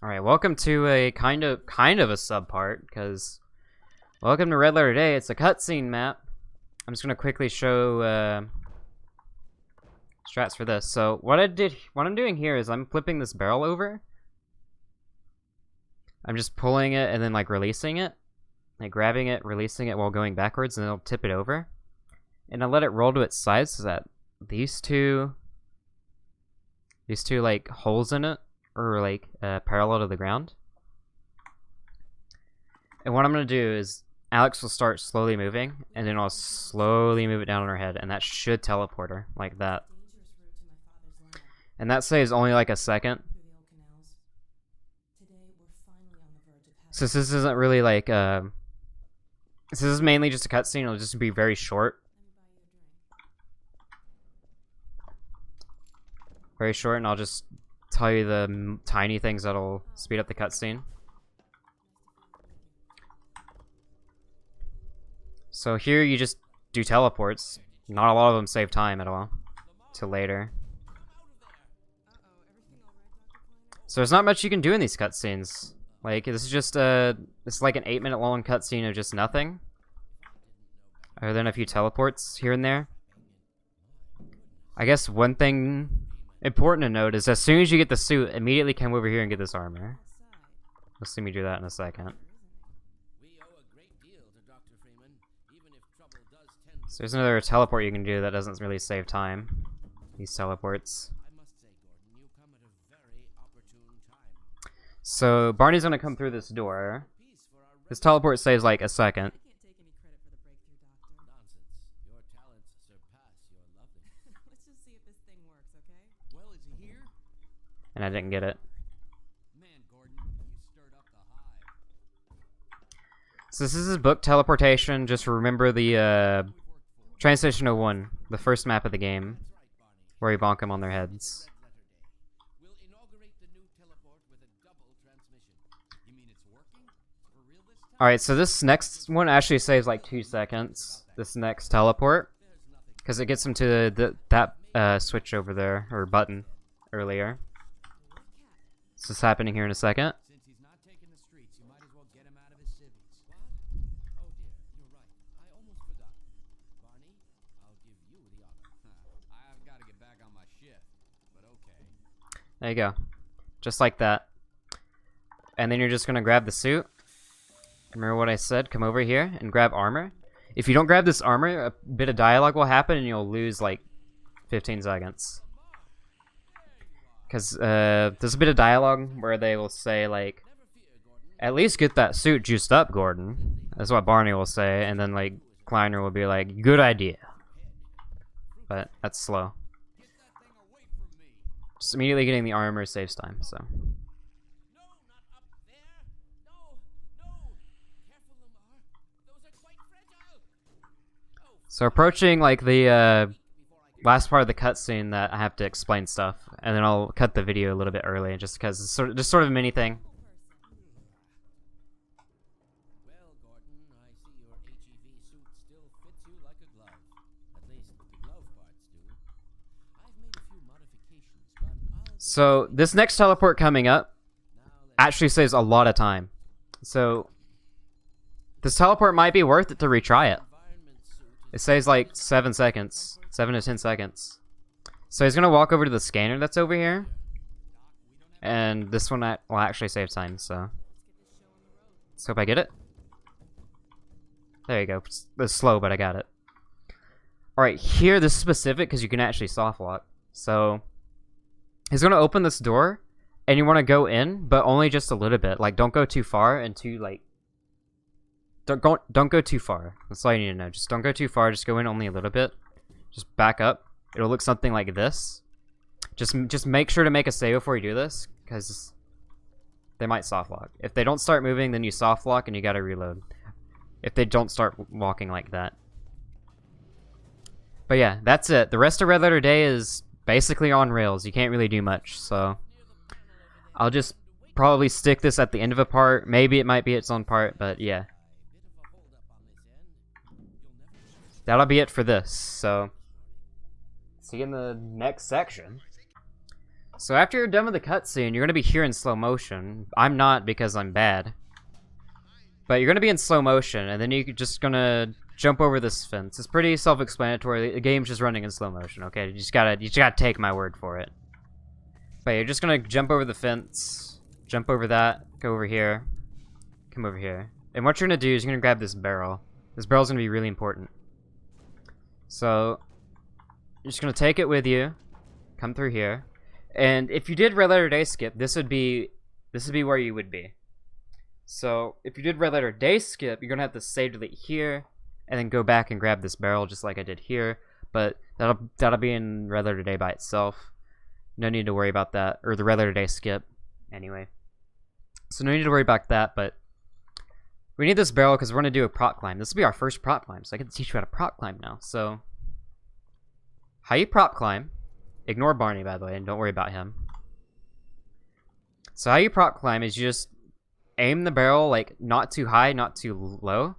Alright, welcome to a kind of a sub part, because welcome to Red Letter Day. It's a cutscene map. I'm just gonna quickly show strats for this. So what I'm doing here is I'm flipping this barrel over. I'm just pulling it and then like releasing it, like grabbing it, releasing it while going backwards, and then I'll tip it over, and I'll let it roll to its side so that these two like holes in it or like parallel to the ground. And what I'm gonna do is Alex will start slowly moving, and then I'll slowly move it down on her head, and that should teleport her like that. And that saves only like a second. So this isn't really like this is mainly just a cutscene. It'll just be very short. Very short, and I'll just tell you the tiny things that'll speed up the cutscene. So here you just do teleports. Not a lot of them save time at all. Till later. So there's not much you can do in these cutscenes. Like, this is just it's like an 8-minute long cutscene of just nothing. Other than a few teleports here and there. I guess one thing important to note is as soon as you get the suit, immediately come over here and get this armor. Let's see me do that in a second. So there's another teleport you can do that doesn't really save time. These teleports. So Barney's gonna come through this door. This teleport saves like a second. And I didn't get it. So this is his book, Teleportation. Just remember the Train Station 01, the first map of the game, where you bonk them on their heads. Alright, so this next one actually saves like 2 seconds. This next teleport. Because it gets him to that switch over there, or button, earlier. This is happening here in a second. There you go. Just like that. And then you're just gonna grab the suit. Remember what I said? Come over here and grab armor. If you don't grab this armor, a bit of dialogue will happen and you'll lose like 15 seconds. Because there's a bit of dialogue where they will say like, at least get that suit juiced up, Gordon. That's what Barney will say, and then like Kleiner will be like, good idea. But that's slow. Just immediately getting the armor saves time, so. So approaching like the last part of the cutscene that I have to explain stuff, and then I'll cut the video a little bit early, just because it's just sort of a mini thing. So this next teleport coming up actually saves a lot of time. So this teleport might be worth it to retry it. It saves like 7 seconds, 7 to 10 seconds. So he's gonna walk over to the scanner that's over here, and this one will actually save time. So let's hope I get it. There you go. It's slow, but I got it. All right, here this is specific because you can actually soft lock. So he's gonna open this door, and you want to go in, but only just a little bit. Like, don't go too far and too like. Don't go too far. That's all you need to know. Just don't go too far. Just go in only a little bit. Just back up. It'll look something like this. Just make sure to make a save before you do this, because they might soft lock. If they don't start moving, then you soft lock and you gotta reload. If they don't start walking like that. But yeah, that's it. The rest of Red Letter Day is basically on rails. You can't really do much, so I'll just probably stick this at the end of a part. Maybe it might be its own part, but yeah. That'll be it for this, so see you in the next section. So after you're done with the cutscene, you're gonna be here in slow motion. I'm not because I'm bad. But you're gonna be in slow motion, and then you're just gonna jump over this fence. It's pretty self-explanatory. The game's just running in slow motion, okay? You just gotta take my word for it. But you're just gonna jump over the fence, jump over that, go over here, come over here. And what you're gonna do is you're gonna grab this barrel. This barrel's gonna be really important. So you're just gonna take it with you, come through here, and if you did red letter day skip, this would be where you would be. So if you did red letter day skip, you're gonna have to save delete here, and then go back and grab this barrel just like I did here. But that'll be in red letter day by itself. No need to worry about that, or the red letter day skip, anyway. So no need to worry about that, but we need this barrel because we're gonna do a prop climb. This will be our first prop climb, so I get to teach you how to prop climb now. So, how you prop climb? Ignore Barney, by the way, and don't worry about him. So how you prop climb is you just aim the barrel like not too high, not too low.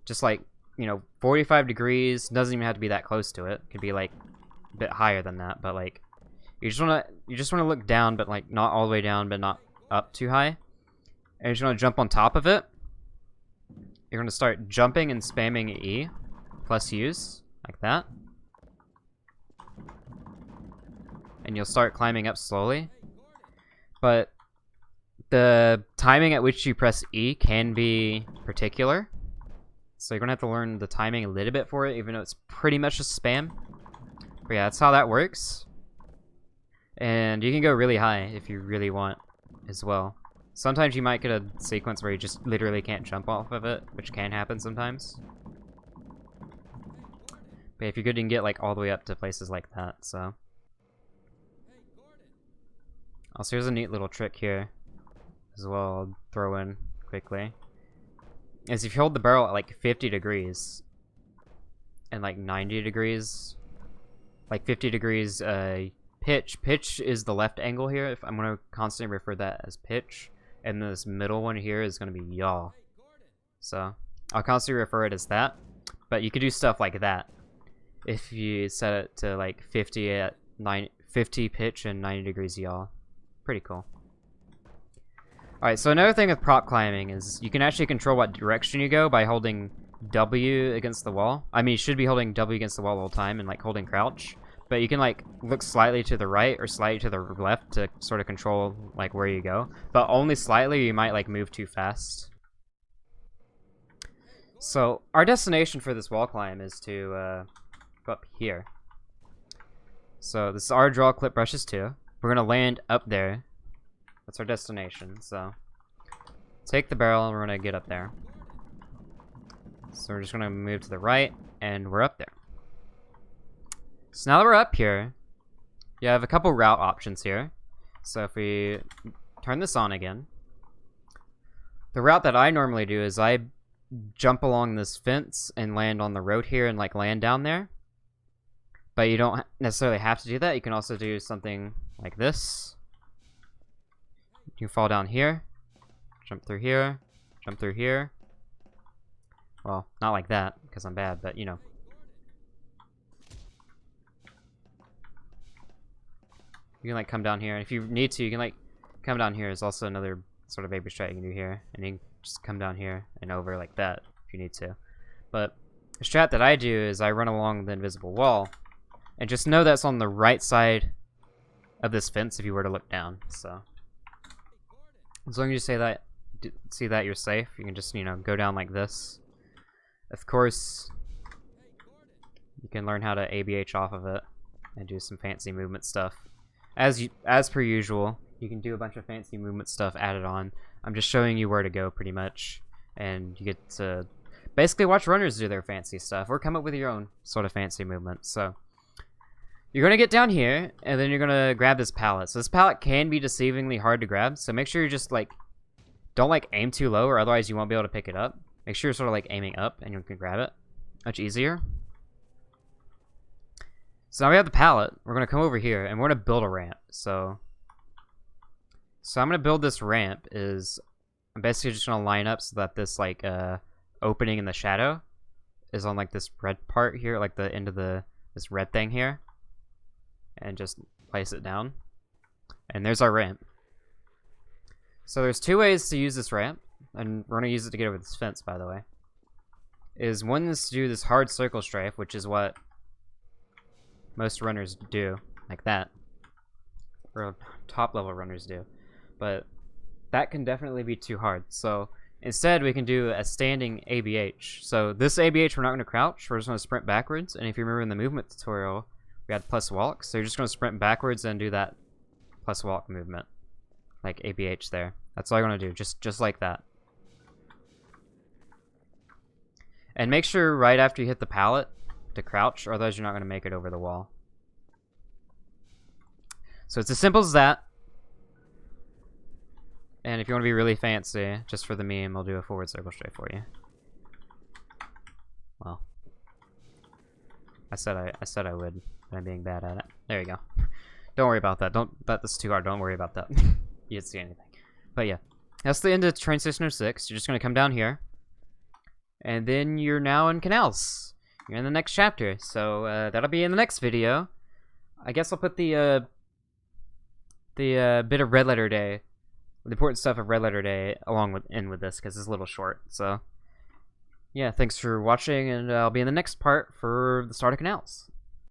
Just like, you know, 45 degrees. Doesn't even have to be that close to it. It could be like a bit higher than that, but like you just wanna look down, but like not all the way down, but not up too high. And you just wanna jump on top of it. You're gonna start jumping and spamming E plus use like that. And you'll start climbing up slowly. But the timing at which you press E can be particular. So you're gonna have to learn the timing a little bit for it, even though it's pretty much just spam. But yeah, that's how that works. And you can go really high if you really want as well. Sometimes you might get a sequence where you just literally can't jump off of it, which can happen sometimes. But if you're good, you can get like all the way up to places like that, so. Also, here's a neat little trick here as well I'll throw in quickly. Is if you hold the barrel at like 50 degrees and like 90 degrees, like 50 degrees pitch is the left angle here. If I'm going to constantly refer that as pitch, and this middle one here is going to be yaw. So I'll constantly refer it as that, but you could do stuff like that if you set it to like 50 at 50 pitch and 90 degrees yaw. Pretty cool. Alright, so another thing with prop climbing is you can actually control what direction you go by holding W against the wall. I mean, you should be holding W against the wall all the time and like holding crouch. But you can like look slightly to the right or slightly to the left to sort of control like where you go. But only slightly, you might like move too fast. So our destination for this wall climb is to go up here. So this is our draw clip brushes 2. We're gonna land up there. That's our destination, so take the barrel and we're gonna get up there. So we're just gonna move to the right and we're up there. So now that we're up here, you have a couple route options here. So if we turn this on again, the route that I normally do is I jump along this fence and land on the road here and like land down there. But you don't necessarily have to do that. You can also do something like this. You can fall down here, jump through here, jump through here. Well, not like that, because I'm bad, but you know. You can like come down here, and if you need to, you can like come down here. Is also another sort of baby strat you can do here, and you can just come down here and over like that if you need to. But the strat that I do is I run along the invisible wall, and just know that's on the right side of this fence if you were to look down. So as long as you see that you're safe, you can just, you know, go down like this. Of course, you can learn how to ABH off of it and do some fancy movement stuff. As per usual, you can do a bunch of fancy movement stuff added on. I'm just showing you where to go pretty much, and you get to basically watch runners do their fancy stuff or come up with your own sort of fancy movement. So you're going to get down here, and then you're going to grab this pallet. So this pallet can be deceivingly hard to grab, so make sure you just, like, don't, like, aim too low, or otherwise you won't be able to pick it up. Make sure you're sort of, like, aiming up, and you can grab it. Much easier. So now we have the pallet. We're going to come over here, and we're going to build a ramp. So I'm going to build this ramp I'm basically just going to line up so that this, like, opening in the shadow is on, like, this red part here, like the end of this red thing here. And just place it down. And there's our ramp. So there's two ways to use this ramp, and we're going to use it to get over this fence, by the way. One is to do this hard circle strafe, which is what most runners do, like that. Or top level runners do. But that can definitely be too hard. So instead we can do a standing ABH. So this ABH we're not going to crouch, we're just going to sprint backwards. And if you remember in the movement tutorial, we had plus walk. So you're just going to sprint backwards and do that plus walk movement. Like ABH there. That's all you're going to do, just like that. And make sure right after you hit the pallet to crouch, or otherwise you're not going to make it over the wall. So it's as simple as that. And if you want to be really fancy, just for the meme, I'll do a forward circle strafe for you. Well, I said I would, but I'm being bad at it. There you go. Don't worry about that. That's too hard. Don't worry about that. You didn't see anything. But yeah, that's the end of train station 06. You're just gonna come down here, and then you're now in canals. You're in the next chapter. So that'll be in the next video. I guess I'll put the bit of Red Letter Day, the important stuff of Red Letter Day, along with this, because it's a little short. So yeah, thanks for watching, and I'll be in the next part for the start of canals.